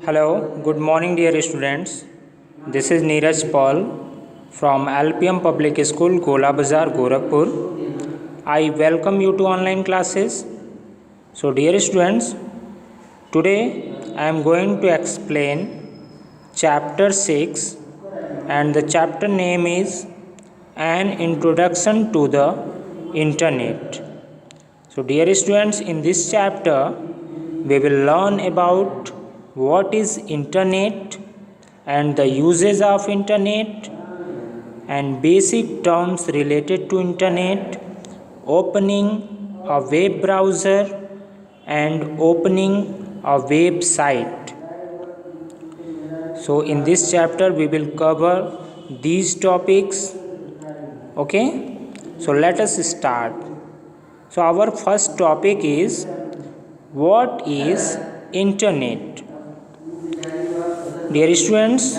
Hello, good morning, dear students. This is Neeraj Paul from LPM Public School, Gola Bazar, Gorakhpur. I welcome you to online classes. So, dear students, today I am going to explain chapter 6, and the chapter name is An Introduction to the Internet. So, dear students, in this chapter we will learn about what is internet and the uses of internet and basic terms related to internet, opening a web browser and opening a website. So in this chapter we will cover these topics. Okay, so let us start. So our first topic is, what is internet? Dear students,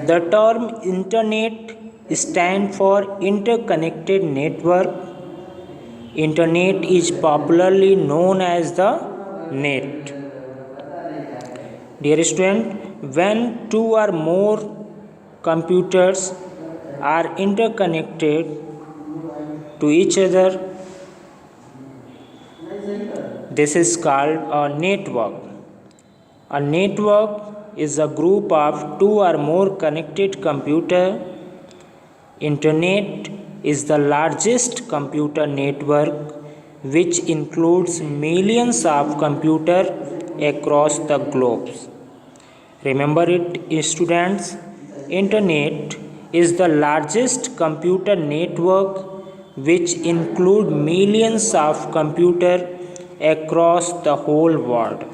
the term internet stands for interconnected network. Internet is popularly known as the net. Dear student, when two or more computers are interconnected to each other, this is called a network. A network is a group of two or more connected computers. Internet is the largest computer network which includes millions of computers across the globe. Remember it, students, Internet is the largest computer network which includes millions of computers across the whole world.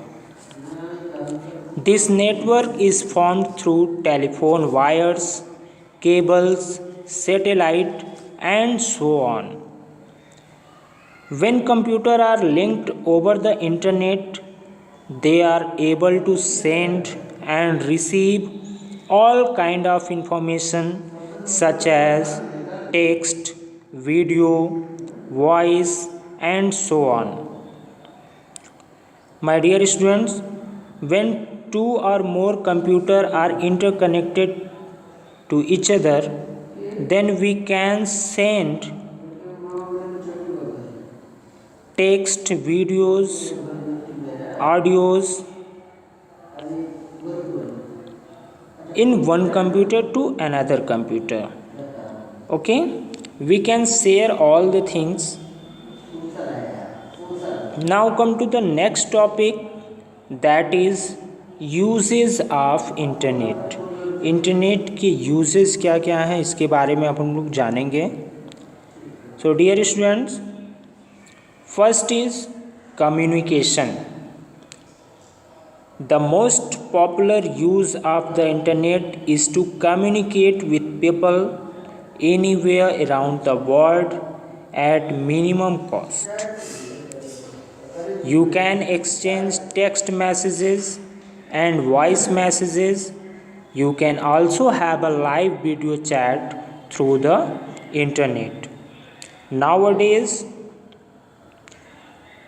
This network is formed through telephone wires, cables, satellite, and so on. When computers are linked over the internet, they are able to send and receive all kind of information such as text, video, voice, and so on. My dear students, when two or more computers are interconnected to each other, then we can send text, videos, audios in one computer to another computer. Okay, we can share all the things. Now come to the next topic, that is uses of internet. Internet के uses क्या क्या हैं इसके बारे में अब हम लोग जानेंगे. So dear students, first is communication. The most popular use of the internet is to communicate with people anywhere around the world at minimum cost. You can exchange text messages and voice messages. You can also have a live video chat through the internet. Nowadays,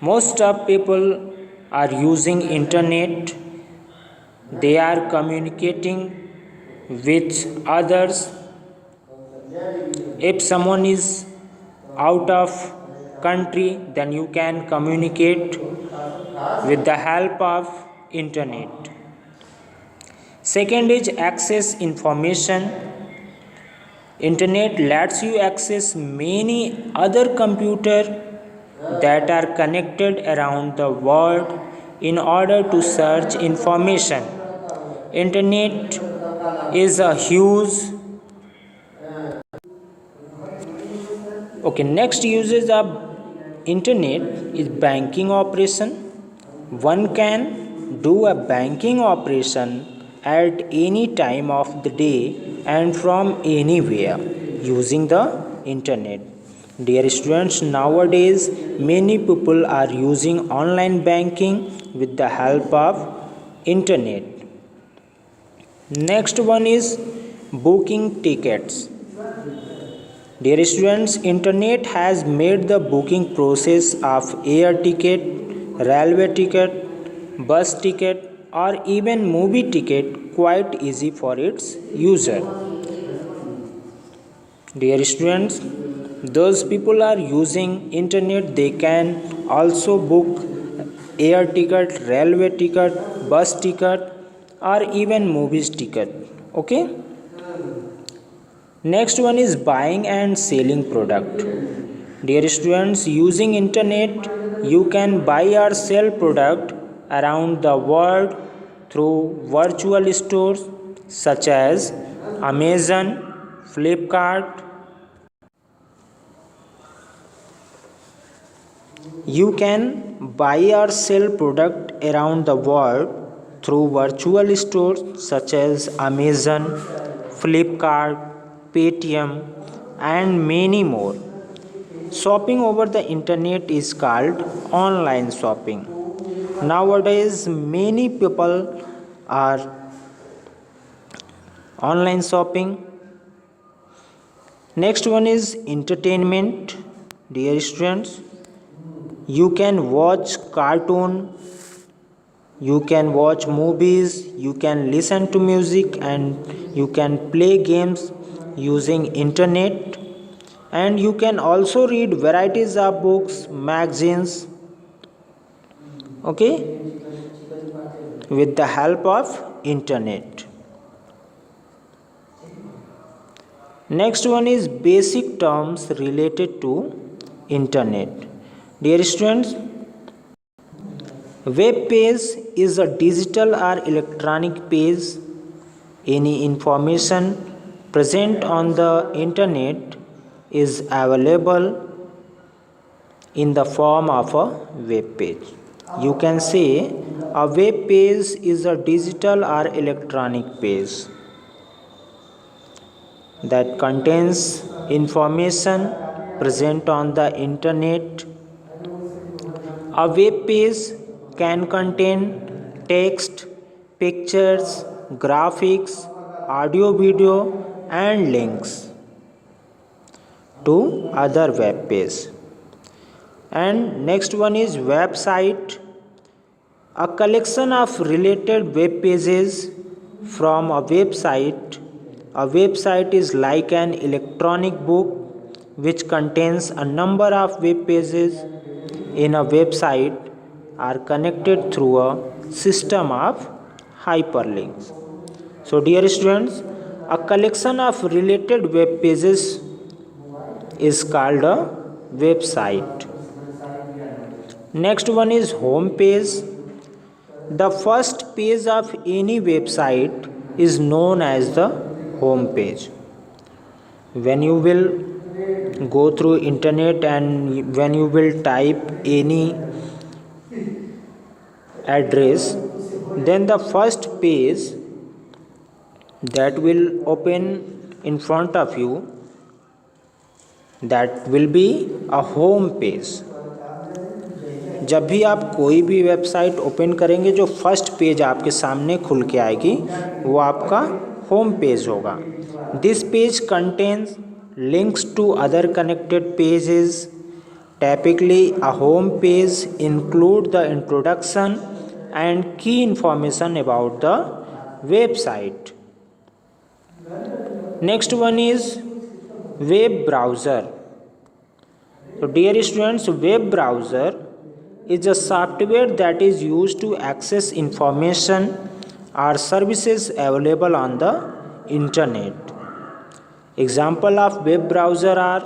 most of people are using internet. They are communicating with others. If someone is out of country, then you can communicate with the help of internet. Second is access information. Internet lets you access many other computers that are connected around the world in order to search information. Internet is a huge. Okay, next uses of internet is banking operation. One can do a banking operation at any time of the day and from anywhere using the internet. Dear students, nowadays many people are using online banking with the help of internet. Next one is booking tickets. Dear students, internet has made the booking process of air ticket, railway ticket, bus ticket, or even movie ticket quite easy for its user. Dear students, those people are using internet, they can also book air ticket, railway ticket, bus ticket, or even movies ticket. Okay. Next one is buying and selling product. Dear students, using internet you can buy or sell product around the world through virtual stores such as Amazon, Flipkart. You can buy or sell product around the world through virtual stores such as Amazon, Flipkart, Paytm, and many more. Shopping over the internet is called online shopping. Nowadays, many people are online shopping. Next one is entertainment. Dear students, you can watch cartoon, you can watch movies, you can listen to music, and you can play games using internet, and you can also read varieties of books, magazines, okay, with the help of internet. Next one is basic terms related to internet. Dear students, web page is a digital or electronic page. Any information present on the internet is available in the form of a web page. You can say a web page is a digital or electronic page that contains information present on the internet. A web page can contain text, pictures, graphics, audio, video, and links to other web pages. And next one is website, a collection of related web pages from a website. A website is like an electronic book which contains a number of web pages. In a website are connected through a system of hyperlinks. So dear students, a collection of related web pages is called a website. Next one is home page. The first page of any website is known as the home page. When you will go through internet and when you will type any address, then the first page that will open in front of you, that will be a home page. जब भी आप कोई भी website open करेंगे, जो first page आपके सामने खुल के आएगी वो आपका होम पेज होगा. This page contains links to other connected pages. Typically, a home page includes the introduction and key information about the website. Next one is web browser. So dear students, web browser is a software that is used to access information or services available on the internet. Example of web browser are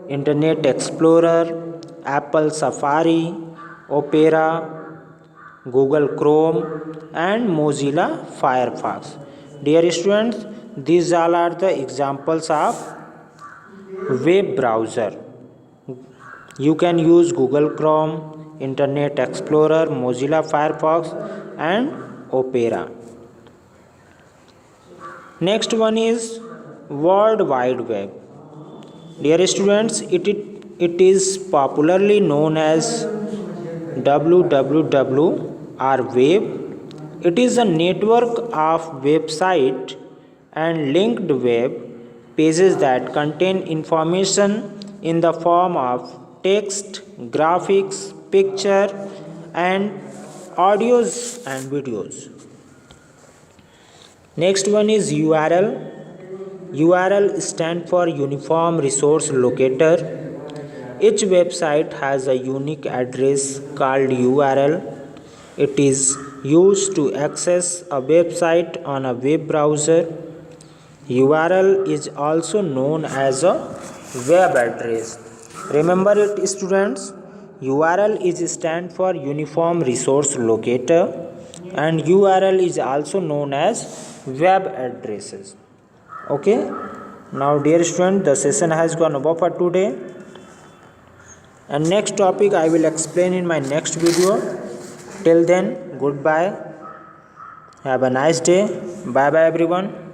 Internet Explorer, Apple Safari, Opera, Google Chrome, and Mozilla Firefox. Dear students, these all are the examples of web browser. You can use Google Chrome, Internet Explorer, Mozilla Firefox, and Opera. Next one is World Wide Web. Dear students, it is popularly known as www or web. It is a network of website and linked web pages that contain information in the form of text, graphics, picture, and audios and videos. Next one is URL. URL stands for Uniform Resource Locator. Each website has a unique address called URL. It is used to access a website on a web browser. URL is also known as a web address. Remember it, students. URL is stand for Uniform Resource Locator, and URL is also known as web addresses. Okay. Now, dear student, the session has gone over for today, and next topic I will explain in my next video. Till then, goodbye. Have a nice day. Bye bye everyone.